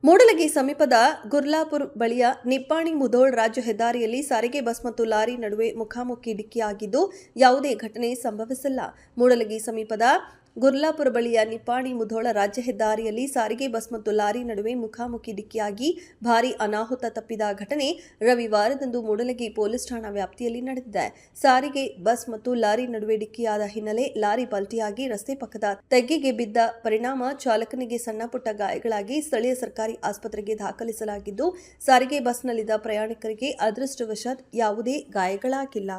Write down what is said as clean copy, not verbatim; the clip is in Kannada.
ಮೂಡಲಗಿ ಸಮೀಪದ ಗುರ್ಲಾಪುರ ಬಳಿಯ ನಿಪ್ಪಾಣಿ ಮುಧೋಳ್ ರಾಜ್ಯ ಹೆದ್ದಾರಿಯಲ್ಲಿ ಸಾರಿಗೆ ಬಸ್ ಮತ್ತು ಲಾರಿ ನಡುವೆ ಮುಖಾಮುಖಿ ಡಿಕ್ಕಿಯಾಗಿದ್ದು ಯಾವುದೇ ಘಟನೆ ಸಂಭವಿಸಿಲ್ಲ. ಮೂಡಲಗಿ ಸಮೀಪದ ಗುರ್ಲಾಪುರ ಬಳಿಯ ನಿಪ್ಪಾಣಿ ಮುಧೋಳ ರಾಜ್ಯ ಹೆದ್ದಾರಿಯಲ್ಲಿ ಸಾರಿಗೆ ಬಸ್ ಮತ್ತು ಲಾರಿ ನಡುವೆ ಮುಖಾಮುಖಿ ಡಿಕ್ಕಿಯಾಗಿ ಭಾರೀ ಅನಾಹುತ ತಪ್ಪಿದ ಘಟನೆ ರವಿವಾರದಂದು ಮೂಡಲಗಿ ಪೊಲೀಸ್ ಠಾಣಾ ವ್ಯಾಪ್ತಿಯಲ್ಲಿ ನಡೆದಿದೆ. ಸಾರಿಗೆ ಬಸ್ ಮತ್ತು ಲಾರಿ ನಡುವೆ ಡಿಕ್ಕಿಯಾದ ಹಿನ್ನೆಲೆ ಲಾರಿ ಪಲ್ಟಿಯಾಗಿ ರಸ್ತೆ ಪಕ್ಕದ ತೆಗ್ಗೆಗೆ ಬಿದ್ದ ಪರಿಣಾಮ ಚಾಲಕನಿಗೆ ಸಣ್ಣಪುಟ್ಟ ಗಾಯಗಳಾಗಿ ಸ್ಥಳೀಯ ಸರ್ಕಾರಿ ಆಸ್ಪತ್ರೆಗೆ ದಾಖಲಿಸಲಾಗಿದ್ದು, ಸಾರಿಗೆ ಬಸ್ನಲ್ಲಿದ್ದ ಪ್ರಯಾಣಿಕರಿಗೆ ಅದೃಷ್ಟವಶಾತ್ ಯಾವುದೇ ಗಾಯಗಳಾಗಿಲ್ಲ.